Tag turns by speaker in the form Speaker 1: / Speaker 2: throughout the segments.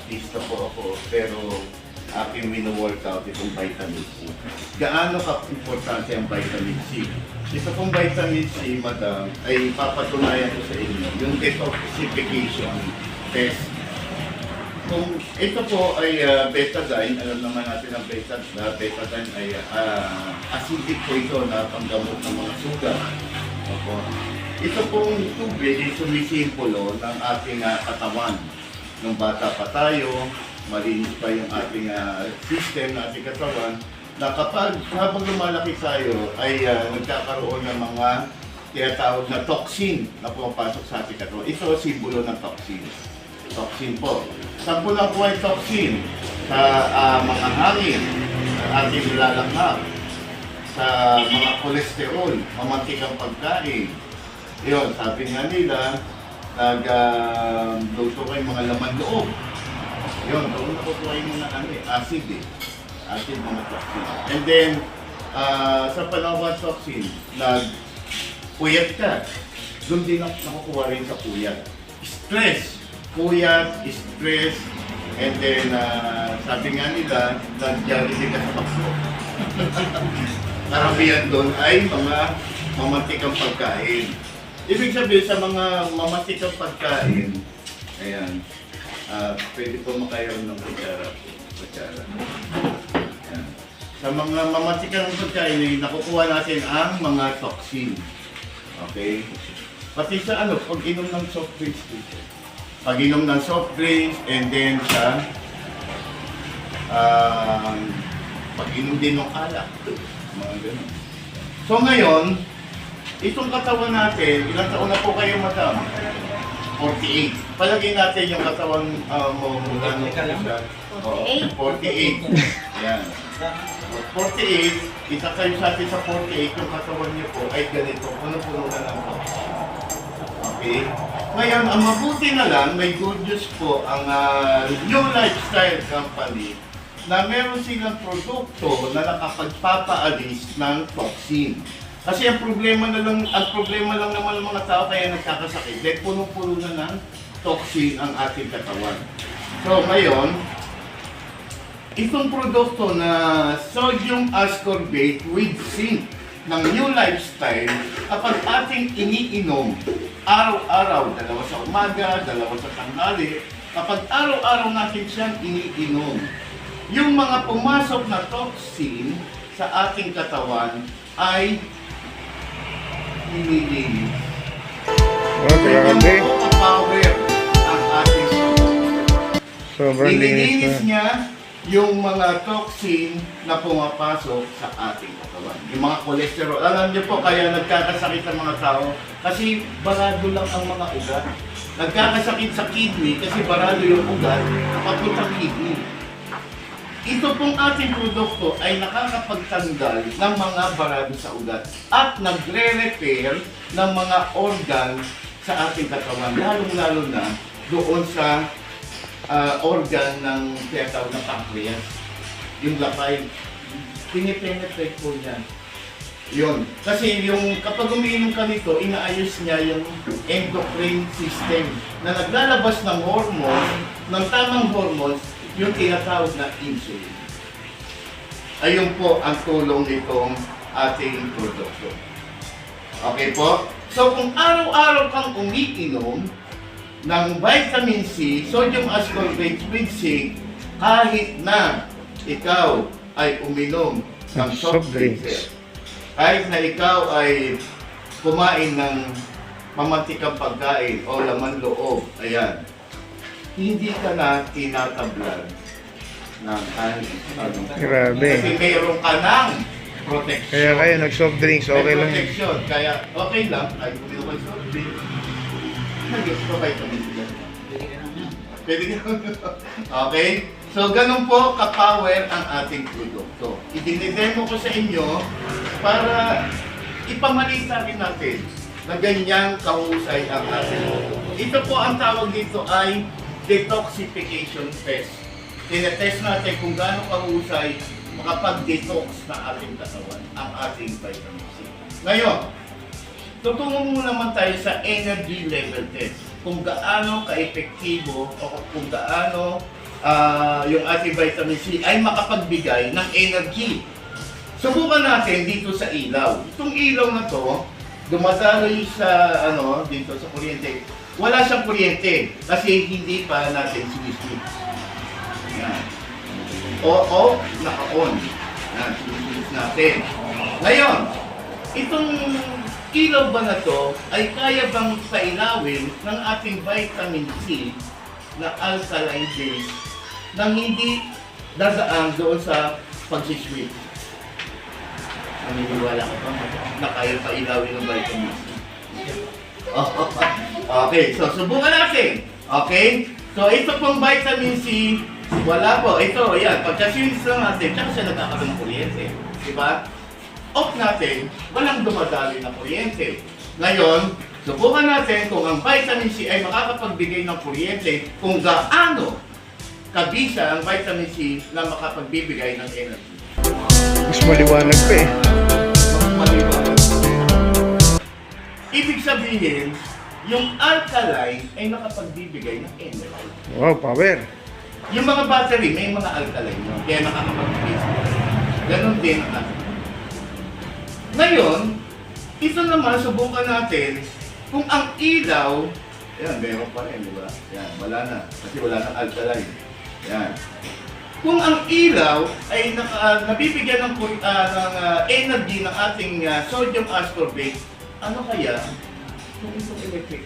Speaker 1: artista po ako, pero aking wino-workout itong vitamin C. Gaano ka-importante ang vitamin C? Isa pong vitamin C, madam, ay papatunayan ko sa inyo, yung detoxification test. Kung ito po ay betadine, alam naman natin ang betadine ay acidic po ito na panggamot ng mga sugat. Opo. Ito pong tubig ay sumisimbolo ng ating katawan. Nung bata pa tayo, malinis pa yung ating system ng ating katawan, na kapag habang lumalaki tayo ay nagkakaroon ng mga tinatawag na toxin na pumapasok sa ating katawan. Ito ang simbolo ng toxin. Toxin po. Saan po lang po ay toxin? Sa mga hangin, sa ating nilalanghap, sa mga kolesterol, mamantikang pagkain. Yun, sabi nga nila, nag-luto kayo mga laman loob. Yun, doon nakukuha yung mga acid eh. Acid mga toxin. And then, sa panahon toxin, nag-puyat ka. Doon din nakukuha rin sa puyat. Stress. Puyat, stress, and then sabi nga nila, nag-diarrhea ka sa bakso. Karamihan doon ay mga mamantikang pagkain. Ibig sabihin sa mga mamantikang pagkain, ayan, pwede po makayaw ng kutsara. Ayan. Sa mga mamantikang pagkain, nakukuha natin ang mga toxin. Okay? Pati sa pag-inom ng soft drinks dito. Pag-inom ng soft drinks, and then sa pag-inom din ng alak. Mga ganun. So ngayon, itong katawan natin, ilang taon na po kayo, madam? 48. Palagay natin yung katawan mo mula nung siya. 48. Yan. 48, isa kayo sa atin sa 48, yung katawan niyo po ay ganito. Puno-puno na lang po. Okay? Ngayon, ang mabuti na lang, may good news po ang New Lifestyle Company na meron silang produkto na nakapagpapaalis ng toxin. Kasi ang problema lang naman ng mga tao kaya nagkakasakit, dahil puno-puno na ng toxin ang ating katawan. So ngayon, itong produkto na sodium ascorbate with zinc ng New Lifestyle, kapag ating iniinom araw-araw, dalawa sa umaga, dalawa sa tanghali, kapag araw-araw natin siyang iniinom, yung mga pumasok na toxin sa ating katawan ay nililinis.
Speaker 2: Grabe.
Speaker 1: Power ang ating katawan.
Speaker 2: Sobrang linis
Speaker 1: Nililinis
Speaker 2: na.
Speaker 1: niya yung mga toxin na pumapasok sa ating katawan. Yung mga cholesterol. Alam niyo po, kaya nagkakasakit ang mga tao kasi barado lang ang mga ugat. Nagkakasakit sa kidney kasi barado yung ugat papuntang kidney. Ito pong ating produkto ay nakakapagtanggal ng mga barado sa ugat at nagre-repair ng mga organ sa ating katawan, lalong-lalo na doon sa organ ng tinatawag na pancreas. Yung lapay, pinipenetrate po yan. Yun. Kasi yung kapag umiinom ka nito, inaayos niya yung endocrine system na naglalabas ng hormone, ng tamang hormones, yung tinatawag na insulin. Ayun po ang tulong nitong ating produkto. Okay po? So kung araw-araw kang umiinom ng vitamin C, sodium ascorbate with zinc, kahit na ikaw ay uminom ng soft drinks, kahit na ikaw ay kumain ng mamantikang pagkain o laman loob, ayan, hindi ka na tinatablan ng kahit ano.
Speaker 2: Grabe.
Speaker 1: Kasi mayroon ka ng protection.
Speaker 2: Kaya kayo nag-soft drinks, okay lang.
Speaker 1: Protection. Kaya okay lang, kahit uminom ng soft drinks, nag-provide kami sila. Pwede ka. Okay? So, ganun po ka-power ang ating produkto. Idinidemo ko sa inyo para ipamalita rin natin na ganyang kahusay ang ating produkto. Ito po ang tawag dito ay detoxification test. Tinetest natin kung gaano kahusay makapag-detox na ating katawan, ang ating vitamin C. Ngayon, tutungo mo naman tayo sa energy level test. Kung gaano ka-epektibo o kung gaano yung ating vitamin C ay makapagbigay ng energy. Subukan natin dito sa ilaw. Itong ilaw na to, dumadaloy sa dito sa kuryente. Wala siyang kuryente kasi hindi pa natin siniswitch. Yan. O, naka-on. Yan, siniswitch natin. Ngayon, itong ilaw ba na to ay kaya bang pailawin ng ating vitamin C na alkaline base nang hindi dadaan doon sa pagsiswitch? Naniniwala ka ba na kaya pailawin ng vitamin C? Okay, so subukan natin. Okay? So ito pong vitamin C, wala po. Ito, yan. Pagka-switch lang natin, tsaka siya nagkakaroon ng kuryente. Diba? Off natin, walang dumadali na kuryente. Ngayon, subukan natin kung ang vitamin C ay makakapagbigay ng kuryente kung gaano kabisa ang vitamin C na makapagbibigay ng energy.
Speaker 2: Mas maliwanag pa eh.
Speaker 1: Maliwanag. Ibig sabihin, yung alkaline ay nakapagbibigay ng energy.
Speaker 2: Wow, power.
Speaker 1: Yung mga battery, may mga alkaline yun, kaya nakakapagbibigay. Ganon din ang alkaline. Ngayon, ito naman, subukan natin kung ang ilaw, yan, meron pa rin, di ba? Yan, wala na, kasi wala nang alkaline. Yan. Kung ang ilaw ay nabibigyan ng energy ng ating sodium ascorbate, ano kaya kung itong electric?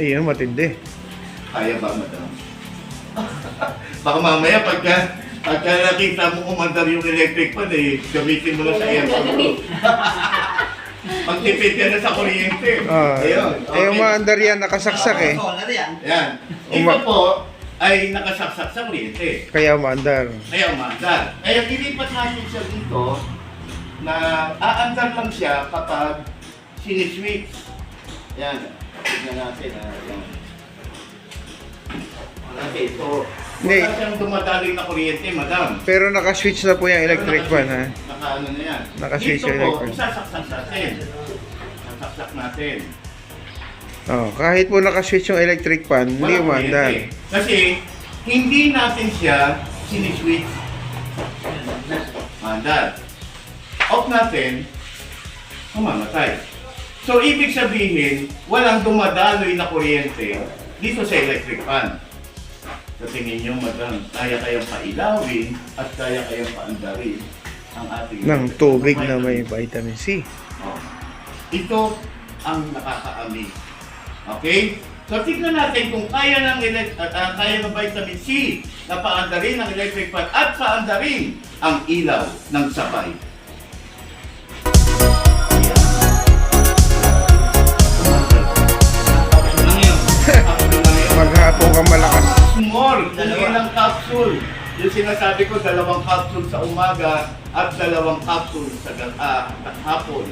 Speaker 2: Ayun, matindi.
Speaker 1: Kaya ba, madam? Baka mamaya pagka nakita mo umandar yung electric pan, gamitin mo na sa aircon. Magtipid ka na sa kuryente. Ayun. Okay.
Speaker 2: Yung maandar yan, nakasaksak eh.
Speaker 1: Yan. Ito po ay nakasaksak sa kuryente.
Speaker 2: Kaya maandar.
Speaker 1: Kaya umandar. Kaya dilipat natin siya dito na aandar lang siya kapag siniswitch. Yan. Tignan natin. Yan. Okay, so
Speaker 2: Hindi.
Speaker 1: wala siyang dumadaling na kuryente, madam.
Speaker 2: Pero nakaswitch na po yung electric fan ha.
Speaker 1: Naka-ano na yan.
Speaker 2: Nakaswitch
Speaker 1: Dito
Speaker 2: yung
Speaker 1: po,
Speaker 2: electric.
Speaker 1: sasaksak natin. Sasaksak natin.
Speaker 2: Oh, kahit po nakaswitch yung electric fan, hindi
Speaker 1: Walang
Speaker 2: umandar.
Speaker 1: kuryente. Kasi hindi natin siya siniswitch. Mandar. Off natin, mamamatay. So, ibig sabihin, walang dumadaloy na kuryente dito sa electric fan. Sa tingin nyo, madam, kaya kayang pailawin at kaya kayang paandarin ang ating
Speaker 2: Ng tubig na may vitamin C.
Speaker 1: Oh. Ito ang nakakaamig. Okay? So, tignan natin kung kaya ng vitamin C na paandarin ang electric fan at paandarin ang ilaw ng sabay.
Speaker 2: Maghapon ka malakas.
Speaker 1: Small, ilang capsule. Yung sinasabi ko, 2 capsule sa umaga at 2 capsule sa hapon.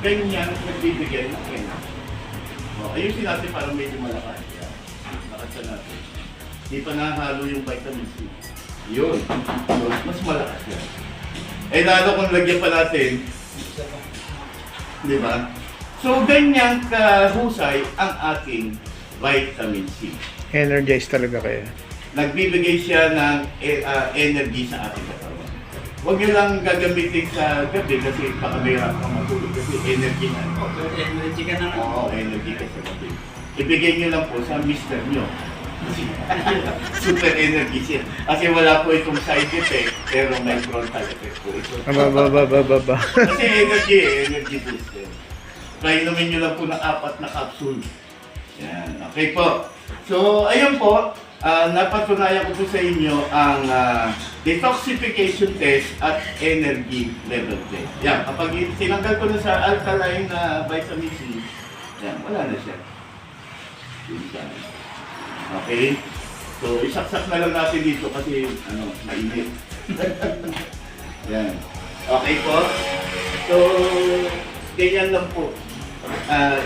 Speaker 1: Ganyan, nagbibigay ng energy. Ayusin natin parang medyo malakas. Lakasan natin. Hindi pa nahalo yung vitamin C. Yun. So, mas malakas yan. Eh lalo kung lagyan pa natin. Di ba? So, ganyan kahusay ang ating vitamin C.
Speaker 2: Energized talaga kaya.
Speaker 1: Nagbibigay siya ng energy sa ating katawan. Huwag nyo lang gagamitin sa gabi kasi baka mayroon kang matulog kasi energy na.
Speaker 3: Energy ka na.
Speaker 1: Oo, energy ka sa gabi. Ibigay nyo lang po sa mister nyo. Super energy siya. Kasi wala po itong side effect, pero may frontal effect po ito.
Speaker 2: Abababababa.
Speaker 1: Kasi energy booster. Kaya inumin nyo lang po ng 4 na capsule. Yan, okay po. So, ayun po, napatunayan ko po sa inyo ang detoxification test at energy level test. Yan, kapag tinanggal ko na sa alkaline na vitamin C, yan, wala na siya. Okay? So, isaksak na lang natin dito kasi, mainit. Yan. Okay po? So, ganyan lang po.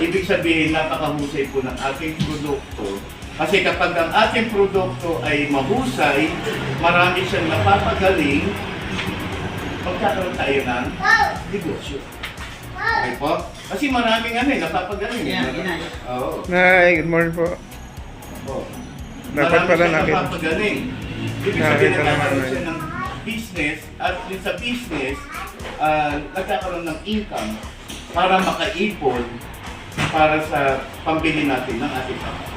Speaker 1: Ibig sabihin, napakahusay po ng ating produkto. Kasi kapag ang ating produkto ay mahusay, marami siyang napapagaling, magkakaroon tayo ng negosyo. Okay po? Kasi maraming napapagaling.
Speaker 3: Yeah.
Speaker 1: Oo.
Speaker 2: Hi, good morning po.
Speaker 1: Oo.
Speaker 2: Dapat
Speaker 1: marami
Speaker 2: pala
Speaker 1: siya
Speaker 2: nakita.
Speaker 1: napapagaling. Ibig
Speaker 2: Nakita
Speaker 1: sabihin,
Speaker 2: naman
Speaker 1: nagkakaroon
Speaker 2: na
Speaker 1: siya
Speaker 2: yun.
Speaker 1: ng business at din sa business, nagkakaroon ng income para makaipon para sa pambili natin ng ating pamilya.